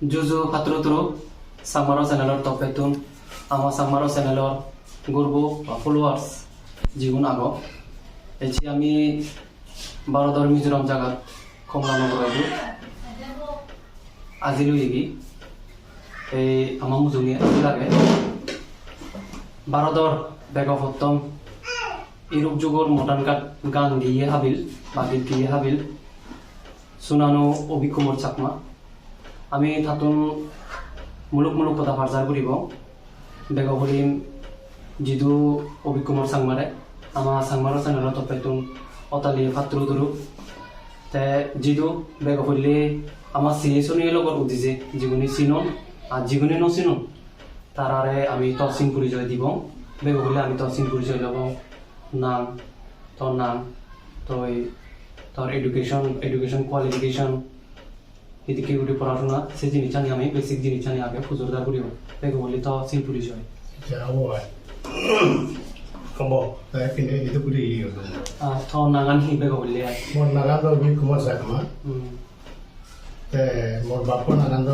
Juju Patruturu Samaro channelor topetun ama Samaro channelor gurbo followers jigun ago echi ami Barodor Mizoram jagat Komlano Raju Azilu igi এই আমার মুজুঙে লাগে Barodor Begofottom Iruk Jugor Motan গান দিয়ে হাবিল বা গীত দিয়ে হাবিল শুনানো অভিকুমর চাকমা আমি থাতুন মুলুক মুলুক কথা ফারজার করিব বেগহরিম জিদু অভিকুমর সাংমারে আমা সাংমার চ্যানেল তপেতুন অতালি ফাত্রু দুরু তে জিদু বেগহরিলে আমার সিএসনি লগর উদিছে জীবনী চিনন আর জীবনী নচিনন তারারে আমি তহসিল পরিচয় দিব বেগহরিলে আমি তহসিল পরিচয় লব নাম তোর এডুকেশন কোয়ালিফিকেশন এদিকে উঠে পড়াশোনা সেই জিনিসটা নিয়ে আমি বেসিক জিনিসটা নিয়ে আগে ফুজোরদার করিব বেগ বলি তো সিল পরিচয় তো নাগান হি বেগ বলি মোর নাগান তো বি কুমার শর্মা মোর বাপ নাগান তো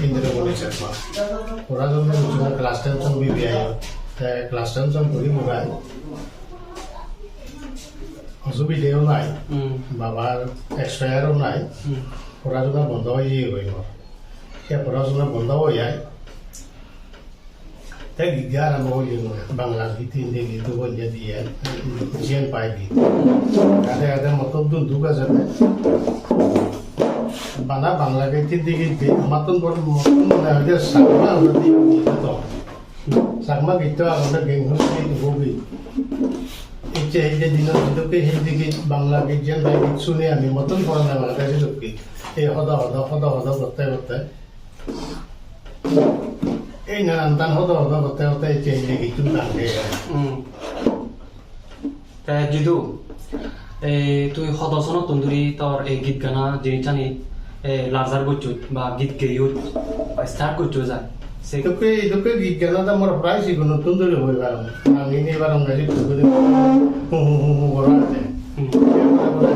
ইন্দ্রমণি শর্মা ওরা যখন class 10 song BBI class 10 song করি মোরাই অসুবিধাও নাই বাবার এক্সপায়ারও নাই পড়াশোনা বন্ধ হয়ে গেল সে পড়াশোনা বন্ধ হয়ে যায় তাই গীত আরম্ভ হয়ে গেল বাংলা গীত হিন্দি গীত বলিয়ে দিয়ে জিয়ান পাই গীত গাতে গাতে মতন দুঃখ আছে বানা বাংলা গীত হিন্দি গীত মতন মতন মনে হয় যে সাকমা আমরা দিয়ে গীত সাকমা গীত আমাদের গেঙ্গুস গীত গীত ইচ্ছে এই যে দিনের ভিতরে হিন্দি গীত বাংলা গীত যেন গীত শুনে আমি মতন পড়া না আমার কাছে সত্যি এই হদা করতে করতে এই নানান টান হদা করতে করতে হিন্দি গীত গান গেয়ে গেল জিদু তুই সদস্য তন্দুরি তোর এই গীত গানা জিনিসটানি লার্জার করছো বা গীত গেয়ে স্টার্ট করছো যায় ইদুকে গীত গানাটা মোর প্রায় শিখো নতুন ধরে হয়ে গেল আমি এবার অঙ্গাজি করা আছে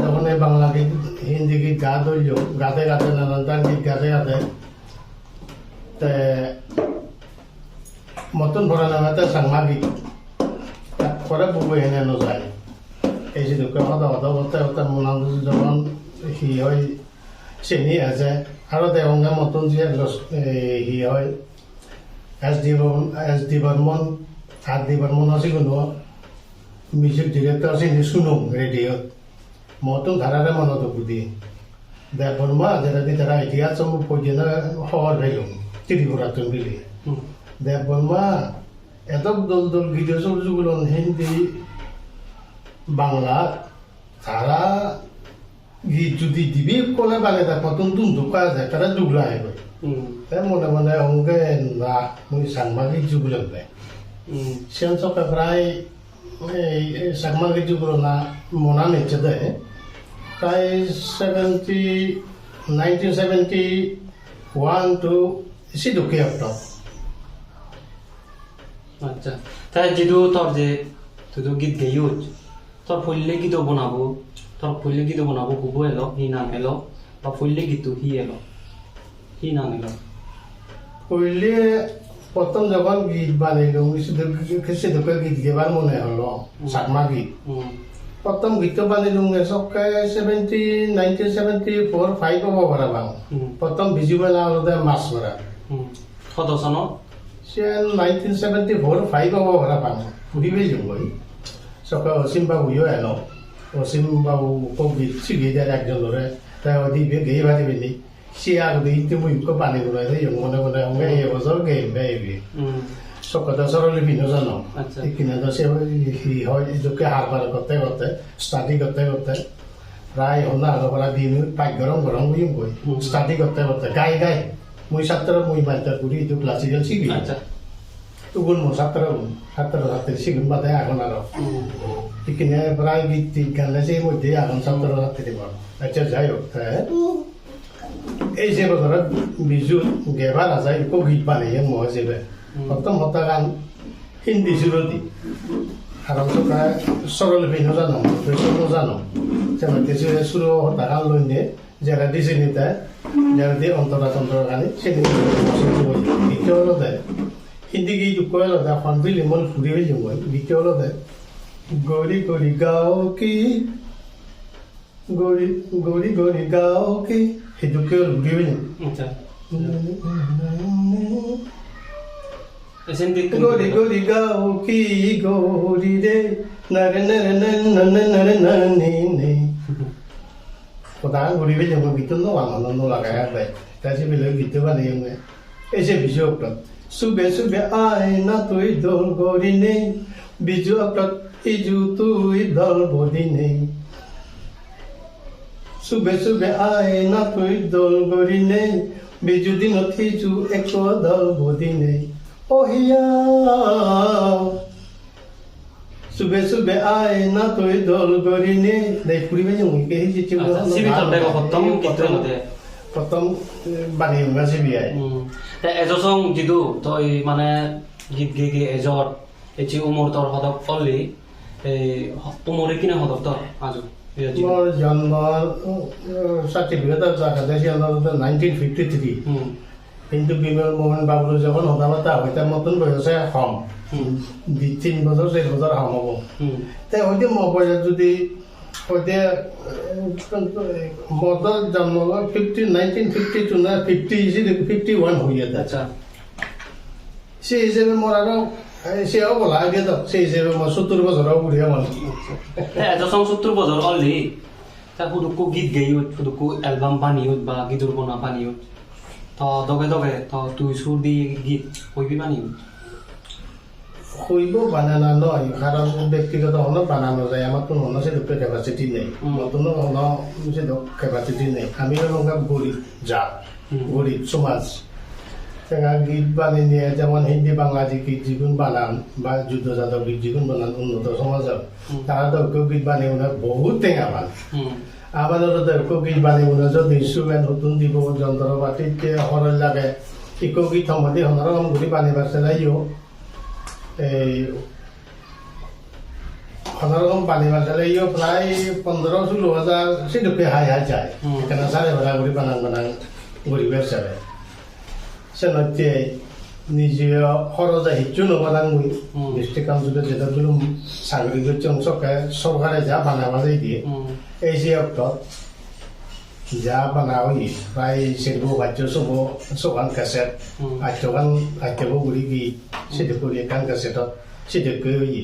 যখন এই বাংলা গীত হিন্দি গীত গা ধরল গাতে গাতে নানান টান গীত গাতে গাতে মতন ভরা নামাতে সাংমা গীত করে বুবু এনে নযায় এই যে দুঃখ হতা করতে করতে মনান যখন হি হয় চেনি আছে আৰু দেৱঙ্গা মতন যে হি হয় এছ ডি বৰ্মন আছে কোনো মিউজিক ডিৰেক্টৰ আছে শুনো ৰেডিঅ'ত মতো ধাৰাৰে মনত বুদ্ধি দেৱ বৰ্মা যেনেকৈ তাৰা ইতিহাস চমু পৰ্যন্ত খবৰ পাইলোঁ ত্ৰিপুৰাটোন বুলি দেৱ বৰ্মা এদক দল গীত চবজুগুলো হিন্দী বাংলা ধাৰা গীত যদি দিবি ক'লে পালে তাক নতুন ঢুকা যায় তারা ডুবলা আহিব তাই মনে মনে অংকে না মই সাংবাদিক যুগুলো পাই সিয়ান চকে প্রায় এই সাংবাদিক যুগুলো না মনা নিচ্ছে দে প্রায় 1971 টু এসি ঢুকে একটা আচ্ছা তাই যিটো তোর যে তুই গীত গেয়ো তোর ফুললে গীত বনাবো তোর ফুললে গীত বনাবো গুবো এলো হি নাম এলো বা ফুললে গীত হি এলো হি নাম এলো পहिले প্রথম যখন গীত বানাইলো সে ঢুকে গীত গেবার মনে হলো সাকমা গীত প্রথম গীত বানাইলো সবকে 1974-5 হব পারা বাং প্রথম ভিজুয়াল আলাদা মাছ মারা সদস্য ন সে 1974-5 হব পারা বাং ফুরিবে যাবই সকা অসীম বাবুও এলো অসীম বাবু গীত শিখিয়ে দেয় একজন ধরে তাই দিবে গেয়ে ভাবিনি সে আর দিতে মুই পানি গুলাই মনে মনে অঙ্গে এবছর গেয়ে বেবি সকটা সরলি ভিন্ন জানো কিনা তো সে হয় এদিকে হার বার করতে করতে স্টাডি করতে করতে প্রায় হন্না আলো করা দিন পাইক গরম বুঝিম বই স্টাডি করতে করতে গাই মুই ছাত্র মুই মাইতা করি তো ক্লাসিক্যাল শিখি তখন মো ছাত্র ছাত্রী শিখুন বাদে এখন আরো কিনে প্রায় গীত গানে সেই মধ্যে এখন ছাত্র ছাত্রী আচ্ছা যাই হোক এই যে বছৰত বিজু গেবাৰ আজাই একো গীত বানাইয়ে মই যেবে প্ৰথম হতা গান হিন্দী সুৰতি আৰু প্ৰায় সৰল ভিন্ন জানো জানো যেনে সুৰ হতা গান লৈ নিয়ে যারা দিছে নিতে jadi antara kali sini video lo deh hindi gitu kau lo dah fan film mau video juga video lo deh gori gori gao ki gori gao ki itu kau video ni আচ্ছা এসেন্টিক gori gori gao ki gori de nare nare nare nare nare nare ni Kadang guri bejo begitu no wang no la kaya deh. Tapi bila gitu kan yang ni, ese bijo upload. Sube sube ay na tu idol gori ne, bijo upload iju tu idol body ne. Sube sube ay na tu idol gori ne, bijo dinot iju eko dol body ne. Oh iya. Sube sube ay na to idol gorine dai puri bejo ke hi chichu আচ্ছা CB তলবে খতম কিতো নতে প্রথম বানি উঙ্গা CB I তে এজসং জিদু তই মানে গীত গে গে এজর এচি উমর তর হদক অলি এই উমরে কিনা হদক তর আজু মোর জন্ম সার্টিফিকেট জায়গা দেশে 1953 কিন্তু বিমল মোহন বাবুর যখন হদালতা হইতা মতন বয়সে কম 3 বছর 4 বছর কম হব তাই হইতে মোবাইল যদি হইতে মদর জন্ম 1952 না 51 হইয়া আচ্ছা সেই হিসেবে মোর আরো সেও বলা আগে তো সেই হিসেবে মোর 70 বছর বুড়িয়া মানুষ এজসং 70 বছর অলি তা হুদুকু গীত গেইউত হুদুকু অ্যালবাম বানিউত বা গীতুর বনা বানিউত তো দগে দগে তো তুই সুর দিয়ে গীত কইবি বানিউত হইব বানানো নয় কারণ ব্যক্তিগত হলো বানানো যায় আমার তো মনে হয় সেরকম ক্যাপাসিটি নেই নতুন হলো সেরকম ক্যাপাসিটি নেই আমি হলো গরিব জাত গরিব সমাজ গীত বানিয়ে নিয়ে যেমন হিন্দি বাংলা গীত যিগুন বানান বা যুদ্ধজাতক গীত যিগুন বানান উন্নত সমাজত তারা দরকার গীত বানিয়ে বহুত টেঙা পান আমাদের দরকার গীত বানিয়ে যদি ইনস্ট্রুমেন্ট নতুন দিব যন্ত্রপাতিতে সরল লাগে ইকো গীত সম্বন্ধে সনরকম ঘুরি বানিয়ে বাঁচতে যাইও এই সনরকম পানি বাঁচালে ইও প্রায় 15-16 হাজার সেরকম হাই হাই যায় এখানে সাড়ে ভাড়া করে বানান গরিবের সাথে সে নয় নিজে খরচ আহিছো নবানান মুই ডিস্ট্রিক্ট কাউন্সিলে যেটাগুলো সাংরিক অংশকে সরকারে যা বানাবা যাই দিয়ে এই যে অক্টত যা বানাও প্রায় সেগুলো বাচ্চ সবান ক্যাসেট আইটেবো গুড়ি গিয়ে সেটা করি এখান ক্যাসেটত সেটা কই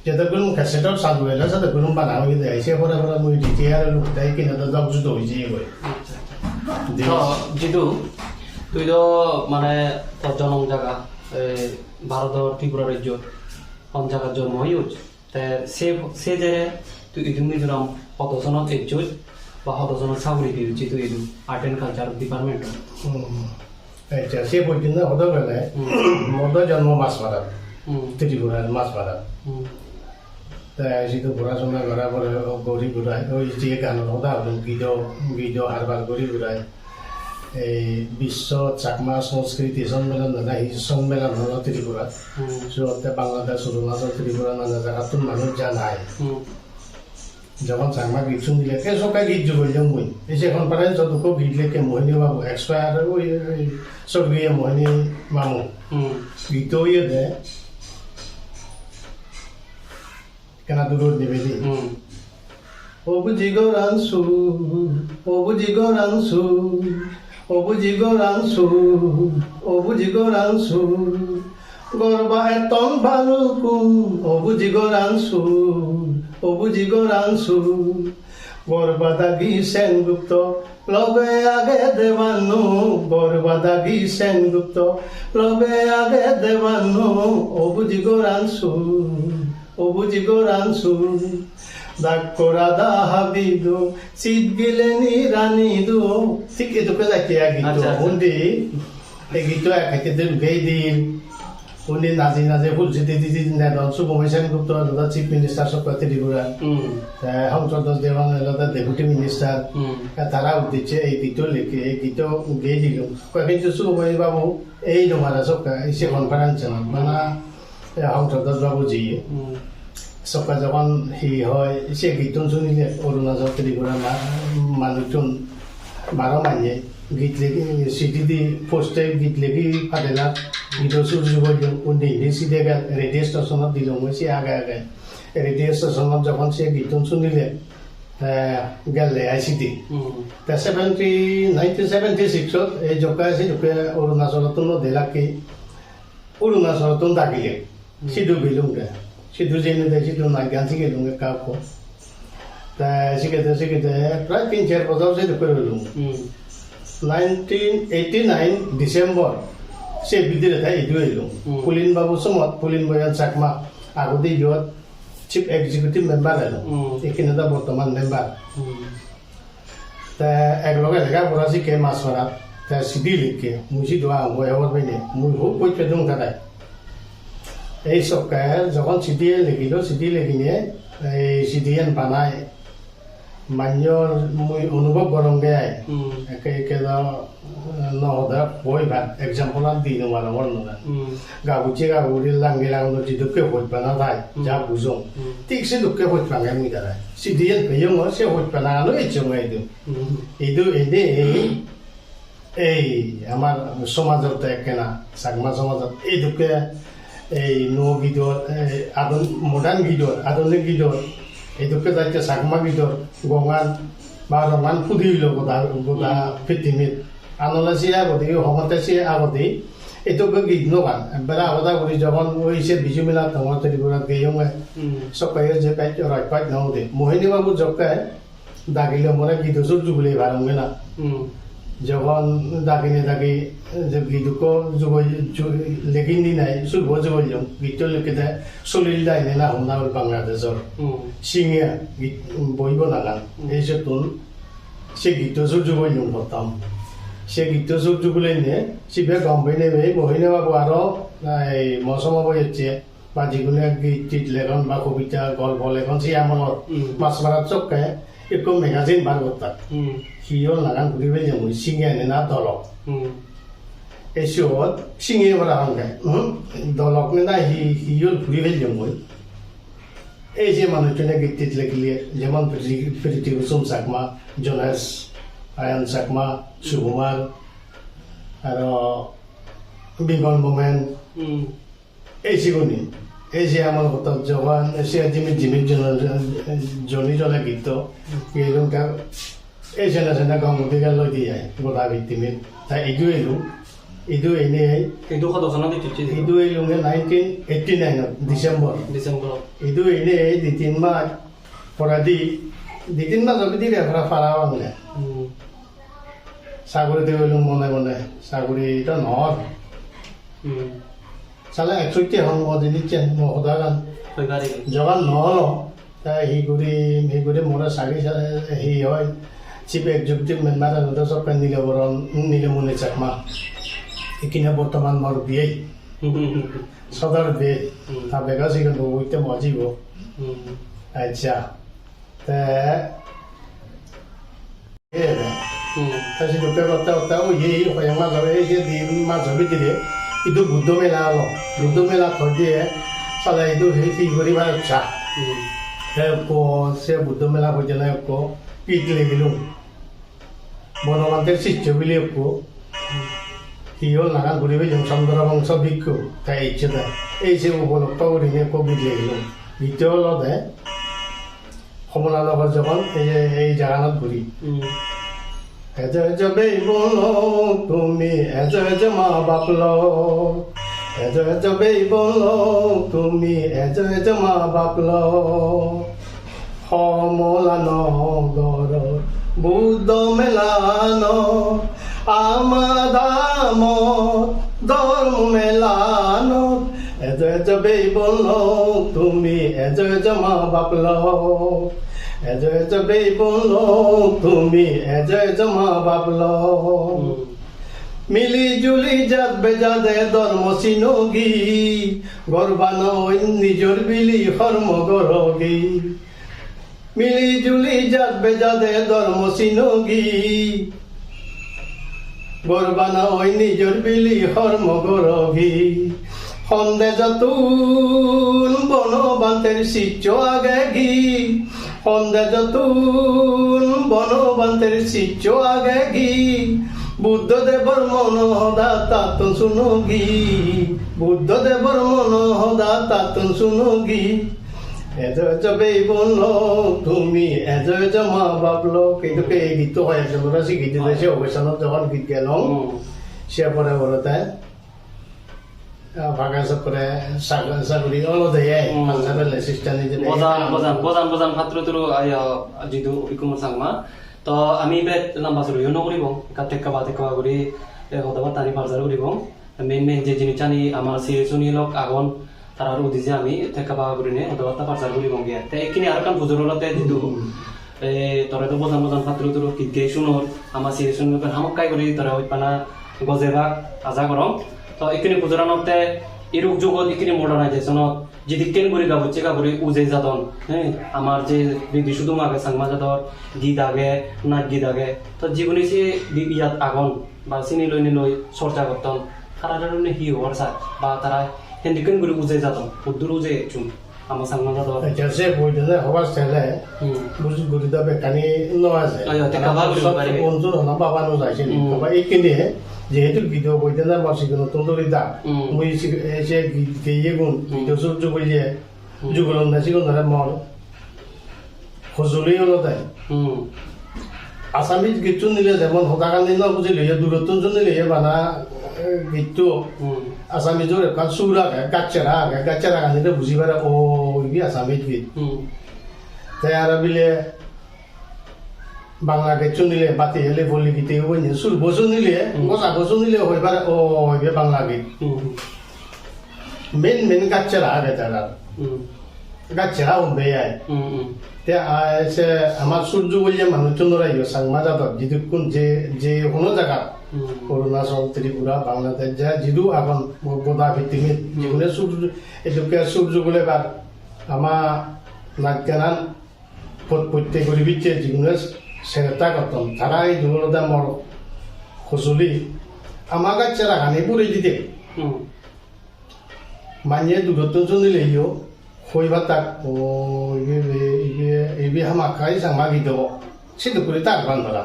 যেটাগুলো ক্যাসেটত চালু হইলে সেটাগুলো বানাও দেয় সে পরে পরে মুই দিতে আর লোক দেয় কিনা তো জব জুত হয়েছে গই জিদু তুই তো মানে তোর জন্ম জায়গা ভারতের ত্রিপুরা রাজ্য কোন জায়গার জন্ম হইউচ সে যে তুই ইদু মিজোরাম কতজনত এজুত বা কতজনত চাকরি দিয়েছি তুই ইদু আর্ট এন্ড কালচার ডিপার্টমেন্ট আচ্ছা সে পর্যন্ত হতে গেলে মোর জন্ম মাছপাড়াত ত্রিপুরার মাছপাড়াত তাই সেটা পড়াশোনা করার পরে গড়ি ঘুরায় ওই যে গানের কথা হলো গীত হারবার গড়ি ঘুরায় এই বিশ্ব চাকমা সংস্কৃতি সম্মেলন সম্মেলন হলো ত্রিপুরা যতে বাংলাদেশ অরুণাচল ত্রিপুরা নানা জায়গাত মানুষ জানায় যখন চাকমা গীত শুনিলে কে সকাল গীত জুগল মুই সেখান পারে যতটুকু গীত লেখে মোহিনী বাবু এক্সপায়ার ওই স্বর্গীয় মোহিনী মামু গীত ইয়ে দেয় কেনা দূর নিবেদি অবুজি গরাংশু অবুজি গরাংশু অবুজি গরাংশু অবুজি গরাংশু গরবা এতন ভালুকু অবুজি গরাংশু অবুজি গরাংশু গরবাদাগি সেনগুপ্ত লগে আগে দেবানু গরবাদাগি সেনগুপ্ত লগে আগে দেবানু অবুজি গরাংশু অবুজি গরাংশু দাকরা দাহাবিদু সিদ গিলেনি রানিদু ঠিক এটুকু যাইতে গীত উন্দি এই গীত একাইতে ঢুকেই দিন উনি নাচি নাচে ফুলছিটি দিদি নেদন সুকুমার সেনগুপ্ত চিফ মিনিস্টার সরকার ত্রিপুরা সংসদ দেওয়ান ডেপুটি মিনিস্টার তারা উদ্দেশ্যে এই গীত লিখে এই গীত গেয়ে দিল কিন্তু সুকুমার বাবু এই নমারা সরকার এসে কনফারেন্স মানে সংসদ বাবু জিয়ে সরকার যখন হয় সে গীতন শুনিলে অরুণাচল ত্রিপুরা মানুষজন 12 মাইনে গীত লেখি সিডি দি পোস্টে গীত লেখি ফাটেলা গীত সুর যুব উন্দি সিডে গেল রেডিও স্টেশনত দিল মই সে আগে আগে রেডিও স্টেশনত যখন সে গীতন শুনিলে গেলে আইসিডি তা 1976 এই জকা আছে অৰুণাচলত নদেলাকে অৰুণাচলত ডাকিলে সিধু বিলুংগে সিধু জেনে দে সিধু নাগান থেকে লুঙ্গে কাকো তা শিখেতে প্রায় 3-4 বছর সে করে লুং 1989 ডিসেম্বর সে বিদ্যুৎ তাই ইদু এলুং পুলিন বাবু সমত পুলিন বয়ান চাকমা আগতে ইয়ত চিফ এক্সিকিউটিভ মেম্বার এলো এখানে তো বর্তমান মেম্বার তা একলগে লেখা পড়া শিখে মাছ মারা তা সিডি লিখে মুছি দোয়া মই হওয়ার বাইনে মুই খুব কই পেদুং তাই এই সপ্তাহে যখন সিডি লিখিল সিডি লিখিনে এই সিডি এন বানায় মান্যর মুই অনুভব করঙ্গে একে একে নহদা বই ভাত এক্সাম্পল দি নোয়ার আমার নয় গাবুচি গাবুরি লাঙ্গে লাঙ্গো জিদুকে হইত বানা ভাই যা বুঝং ঠিক সে দুঃখে হইত বাঙ্গে মুই দাঁড়ায় সিডিএন পেয়ং সে হইত বানা আলো ইচ্ছং এইদু এনে এই আমার সমাজত একেনা চাকমা সমাজত এই দুঃখে এই নো গীতর মডার্ন গীতর আধুনিক গীতর এই দুঃখে যাইতে চাকমা গীতর গঙান বা রঙান ফুদিল গোটা গোটা পৃথিবীত আনলে সে আগতে সমতে সে আগতে এইটোকে গীত নগান এবারে আলাদা করি যখন ওই সে বিজু মেলা তোমার তৈরি করে গেয়ং সকালে যে কাজ রাখপাই নাও দে মোহিনী বাবু জকায় দাগিলে মনে গীত সুর জুবলে ভারঙ্গে না যখন দাগিনে দাগি যে গীতক যুগ লেখিন দি নাই সুর যুগ গীত লিখে দেয় চলিল দাইনে না হন্না বাংলাদেশর সিঙিয়া গীত বইব নাগান এই যে তুন সে গীত সুর যুগ প্রথম সে গীত সুর যুগলে নিয়ে সিবে গম্ভীর নেবে মহিনে বাবু আরো এই মৌসুম বই হচ্ছে বা যিকোনো গীত লেখন বা কবিতা গল্প লেখন সে আমার মাছ মারার চক্কায় একটু মেগাজিন বার করতাম সিও নাগান ঘুরিবে যেমন সিঙে আনে না দলক এই সিওত সিঙে বলা হঙ্গে দলক না হিওল ঘুরিবে যেমন এই যে মানুষজনে গীত লেখিলে যেমন প্রীতি কুসুম চাকমা জোনাস আয়ন চাকমা সুকুমার আর বিমল মোমেন এই সিগুনি এই যে আমার কথা জবান সে জিমিত জিমিত জনি জলে গীত এইরকম এই সেনা সেনা গঙ্গতি গাল লই দিয়ে গোটা ভিত্তিমিত তাই ইদু এনে ইদু কত সনত দিচ্ছি ইদু এলুঙে 1989 ডিসেম্বর ইদু এনে 2-3 মাস পরা দি 2-3 মাস অবধি রেফারা ফারা বাংলা সাগরে দেবলুং মনে মনে সাগরে এটা নহর সালা 61 হন মদি নিচ্ছেন মহদাগান যখন নহল তাই হি গুড়ি মোরা সাগি হি হয় চিফ এক্সিকিউটিভ মেম্বার আনন্দ সরকার নীলবরণ নীলমণি চাকমা এখানে বর্তমান মোর বিয়ে সদর বিয়ে তা বেগা সিগন বইতে মজিব আচ্ছা তা তাই দুঃখের কথা ও এই হয়ে মাঝে এই যে দিন মাঝে ভিতরে itu buddha mela thodi sala itu hei gori ba cha ko se buddha mela ho jana ko pitle gilu bonamante siccho bile ko hiyo naga gori be jom samdara bangsa bikku tai ichda ei se উপলক্ষ করি নে ko bile gilu video lo de homona lo যখন এই জায়গাত ঘুরি age বেই বলো তুমি এজ মা বাপলো এজ বেই বলো তুমি এজ মা বাপলো সমলানো গর বুদ্ধ মেলানো আমাদাম ধর্ম মেলানো এজ বেই বলো তুমি এজ মা বাপলো এজ বেই বলো তুমি এজ মা বাপলো মিলি জুলি জাত বেজাদে ধর্ম চিনগি গর্বানো নিজর বিলি কর্ম গরগি মিলি জুলি জাত বেজাদে ধর্ম চিনগি গর্বানো নিজর বিলি কর্ম গরগি সন্দেহ যতুন বনবান্তের শিষ্য আগে গি সন্দেহ যতুন বনবান্তের শিষ্য আগে গি বুদ্ধদেৱৰ মনোহদা তাতোন শুনোগি বুদ্ধদেৱৰ মনোহদা তাতোন শুনোগি এজ বেবন তুমি এজ মা বাবলো কিন্তু এই গীতটো হয় একজনরা শিখি দিলে সে অবস্থানত যখন গীত গেল সে পরে বলতে ভাগা চক্রে চাকরি অলদেয়ে পাঞ্জাবের সিস্টানি যে বজান ভাতৃটোৰ যিটো ইকুমৰ চাংমা তো আমি বেট লাম্বা চলিও নকৰিব টেকা কৰি সদাবা টানি পাৰজাৰ কৰিব মেইন যে জিনিসানি আমাৰ চিৰিচনি লক আগন তাৰ আৰু উদিছে আমি টেকা কৰিনে সদাবা পাৰজাৰ কৰিব গিয়া তে এইখিনি আৰু কাম বুজুৰলতে যিটো তৰেতো বজান ভাতৃটোৰ গীত গাই শুনৰ আমাৰ চিৰিচনি লক হামকাই কৰি তৰে হৈ পানা গজেবাক আজা কৰম তো এইখিনি বুজুৰানতে ইরুক যুগত ইখিনি মডার্নাইজেশনত যদি কেন করে গাবচ্ছে গাবরে উজে যাদন হ্যাঁ আমার যে বিধি শুধু মাগে সাংমা যাদর গীত আগে নাচ গীত আগে তো জীবনে সে ইয়াত আগন বা চিনি লই চর্চা করতন তারা হি হওয়ার স্যার বা তারা হেন্দি কেন করে উজে যাদন উদ্দুর উজে চুন আমার সাংমা যাদর যে বইদলে হওয়ার ছেলে বুঝি গুরিদা বেকানি নয়াছে বন্ধু না বাবা নো যাইছে বাবা এইখিনি যেহেতু ভিডিও বইতে না মাসি কোনো তন্দুরি দা মুই এসে গিয়ে গুণ ভিডিও সহ্য করিয়ে যুগলন না সিগুন ধরে মর হজুলি হলো তাই আসামিজ গীতটো নিলে যেমন হতাকান্দি ন বুঝিলে দূরত্ব নিলে বানা গীতটো আসামিজর এখন সুর আগে গাচ্চারা গানিতে বুঝি পারে ও ইবি আসামিজ গীত তাই আর বিলে বাংলা গীত নিলে বাতি হেলে বলি গীতে ওই সুর বসু নিলে বসা নিলে হই পারে ও ইবে বাংলা গীত মেন গাচ্চারা আগে তারা গাচ্চারা উঠবে আয় তে সে আমার সূর্য বলিয়ে মানুষজন রাইও সাংমা যাদব যদি কোন যে কোনো জায়গা অরুণাচল ত্রিপুরা বাংলাদেশ যা যিদু এখন গোদা ভিত্তিক যেগুলো সূর্য এটুকে সূর্য বলে বার আমার নাগ্যানান প্রত্যেক গরিবিচ্ছে যেগুলো সেটা করতাম তারা এই দুর্বলতা মর হসুলি আমার কাছে রাখানি পুরে দিতে মানিয়ে দূরত্ব নিলেও হইবা তাক ও ইবে হামাখাই সাংমা গিয়ে সেটু করে তাক বান্ধরা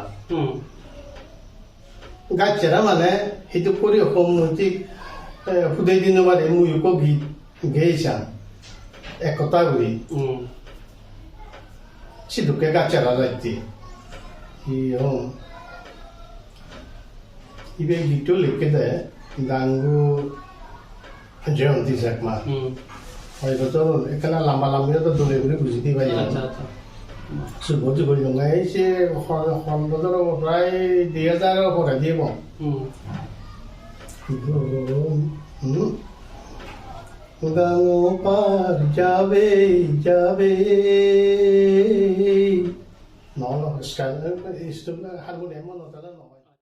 গাছেরা মানে সেইটো করে অনৈতিক সুদে দিন মানে মুয়ুকো গীত গেইছান একতা করি সেটুকে গাছেরা যাইতে ইবে গীতটো লিখে দেয় গাঙ্গু জয়ন্তী চাকমা হয়তো এখানে লম্বা তো দলে ঘুরে বুঝতে পারি সুভোজ করি এই সে খন্ডর প্রায় 2000 পরে দিব গাঙ্গু পার যাবে নহ'লে হারমোনিয়াম নতা নহয়